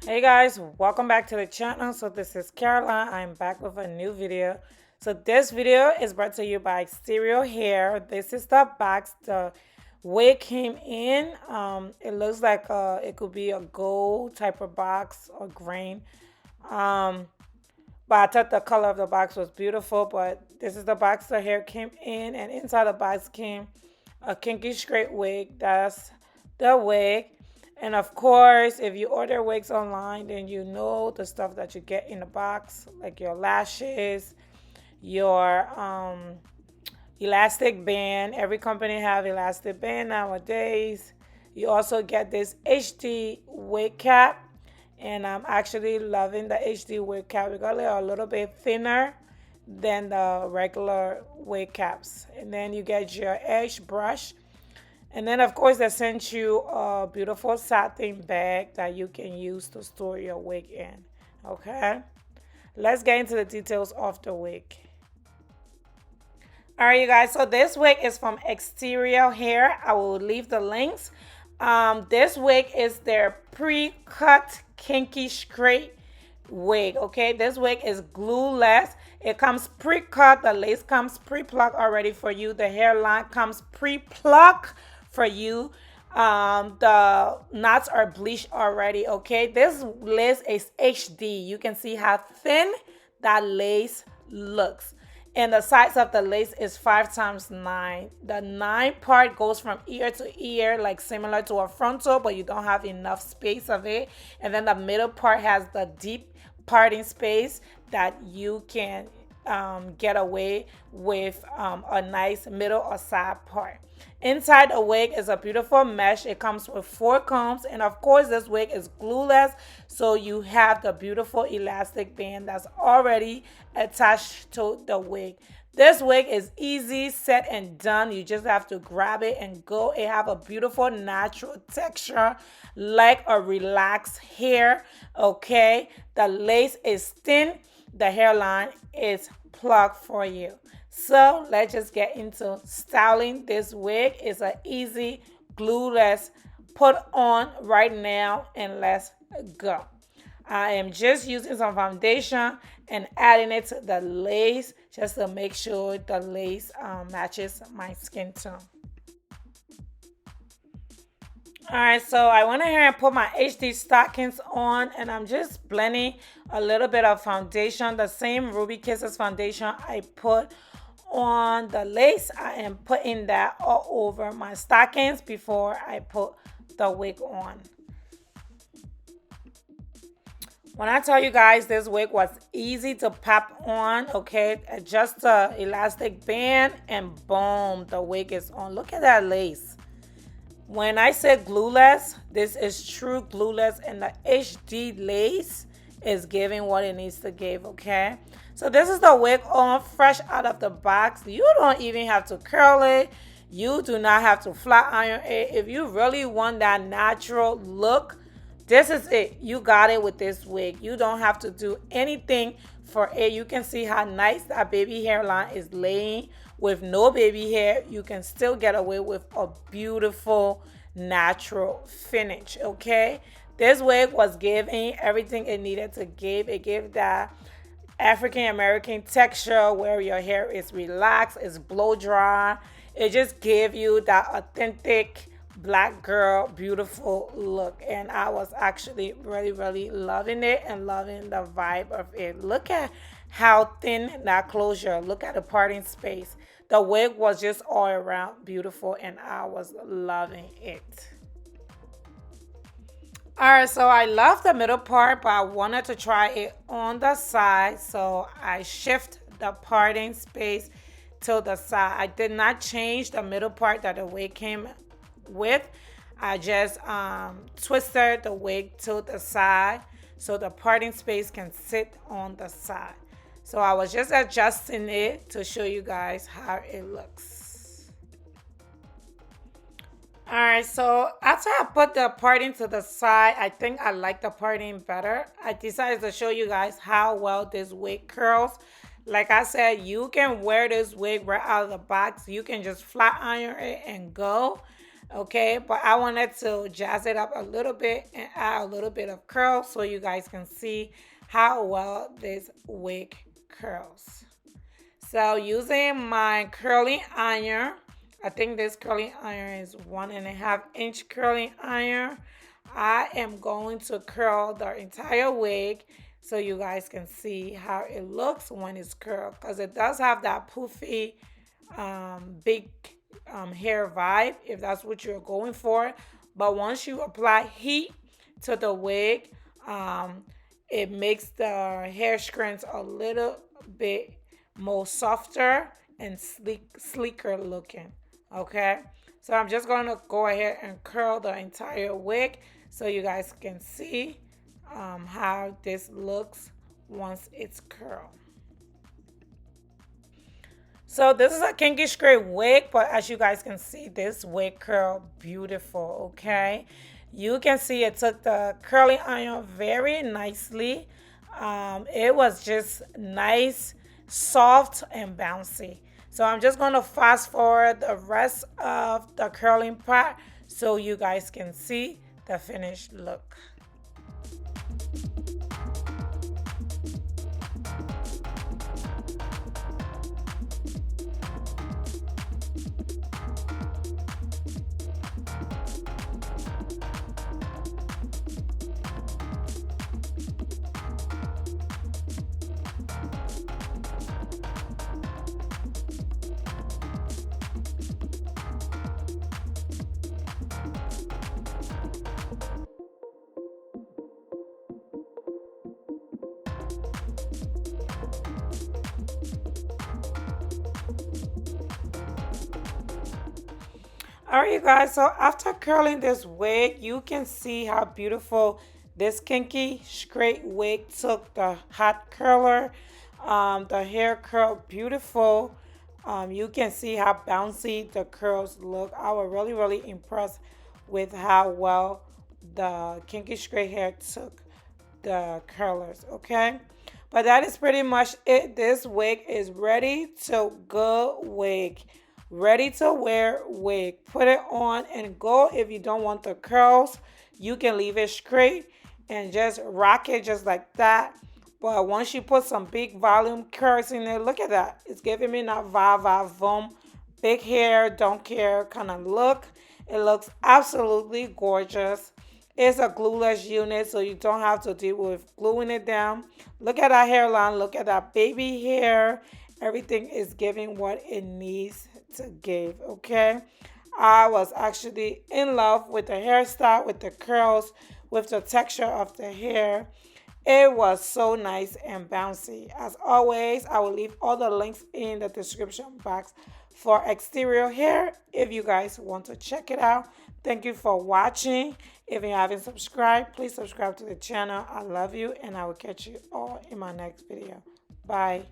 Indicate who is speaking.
Speaker 1: Hey guys, welcome back to the channel. So this is Caroline. I'm back with a new video. So this video is brought to you by Asteria Hair. This is the box the wig came in. It looks like it could be a gold type of box or grain. Um, but I thought the color of the box was beautiful. But this is the box the hair came in, and inside the box came a kinky straight wig. That's the wig. And of course, if you order wigs online, then you know the stuff that you get in the box, like your lashes, your elastic band. Every company have elastic band nowadays. You also get this HD wig cap, and I'm actually loving the HD wig cap because they're a little bit thinner than the regular wig caps. And then you get your edge brush, and then, of course, they sent you a beautiful satin bag that you can use to store your wig in. Okay, let's get into the details of the wig. All right, you guys. So this wig is from Asteria Hair. I will leave the links. This wig is their pre-cut kinky straight wig. Okay, this wig is glueless. It comes pre-cut. The lace comes pre-plucked already for you. The hairline comes pre-plucked for you. The knots are bleached already. Okay, this lace is HD. You can see how thin that lace looks, and the size of the lace is 5 times 9. The 9 part goes from ear to ear, like similar to a frontal, but you don't have enough space of it. And then the middle part has the deep parting space that you can get away with a nice middle or side part. Inside the wig is a beautiful mesh. It comes with 4 combs, and of course this wig is glueless, so you have the beautiful elastic band that's already attached to the wig. This wig is easy said and done. You just have to grab it and go. It have a beautiful natural texture like a relaxed hair. Okay, the lace is thin, the hairline is plucked for you. So let's just get into styling this wig. It's an easy glueless put on right now, and let's go. I am just using some foundation and adding it to the lace just to make sure the lace matches my skin tone. All right, so I went ahead and put my HD stockings on, and I'm just blending a little bit of foundation, the same Ruby Kisses foundation I put on the lace. I am putting that all over my stockings before I put the wig on. When I tell you guys this wig was easy to pop on, okay, adjust the elastic band and boom, the wig is on. Look at that lace. When I said glueless, this is true glueless, and the HD lace is giving what it needs to give, okay? So this is the wig on, fresh out of the box. You don't even have to curl it. You do not have to flat iron it. If you really want that natural look, this is it. You got it with this wig. You don't have to do anything for it. You can see how nice that baby hairline is laying. With no baby hair, you can still get away with a beautiful natural finish. Okay, this wig was giving everything it needed to give. It gave that African American texture where your hair is relaxed, it's blow dry. It just gave you that authentic black girl beautiful look, and I was actually really loving it and loving the vibe of it. Look at how thin that closure, look at the parting space. The wig was just all around beautiful, and I was loving it. All right, so I love the middle part, but I wanted to try it on the side, so I shift the parting space to the side. I did not change the middle part that the wig came with. I just twisted the wig to the side so the parting space can sit on the side. So I was just adjusting it to show you guys how it looks. All right, so after I put the parting to the side, I think I like the parting better. I decided to show you guys how well this wig curls. Like I said, you can wear this wig right out of the box. You can just flat iron it and go. Okay, but I wanted to jazz it up a little bit and add a little bit of curl so you guys can see how well this wig curls. So using my curling iron, I think this curling iron is 1.5 inch curling iron. I am going to curl the entire wig so you guys can see how it looks when it's curled, because it does have that poofy big hair vibe if that's what you're going for. But once you apply heat to the wig, um, it makes the hair strands a little bit more softer and sleeker looking. Okay, so I'm just going to go ahead and curl the entire wig so you guys can see how this looks once it's curled. So this is a kinky straight wig, but as you guys can see, this wig curl beautiful, okay? You can see it took the curling iron very nicely. It was just nice, soft, and bouncy. So I'm just going to fast forward the rest of the curling part so you guys can see the finished look. All right, you guys, so after curling this wig, you can see how beautiful this kinky straight wig took the hot curler. The hair curled beautiful. You can see how bouncy the curls look. I was really, really impressed with how well the kinky straight hair took the curlers, okay? But that is pretty much it. This wig is ready to go wig. Ready to wear wig. Put it on and go. If you don't want the curls, you can leave it straight and just rock it just like that. But once you put some big volume curls in there, look at that. It's giving me that va va voom, big hair, don't care kind of look. It looks absolutely gorgeous. It's a glueless unit, so you don't have to deal with gluing it down. Look at that hairline. Look at that baby hair. Everything is giving what it needs to give, okay? I was actually in love with the hairstyle, with the curls, with the texture of the hair. It was so nice and bouncy. As always, I will leave all the links in the description box for Asteria Hair if you guys want to check it out. Thank you for watching. If you haven't subscribed, please subscribe to the channel. I love you, and I will catch you all in my next video. Bye.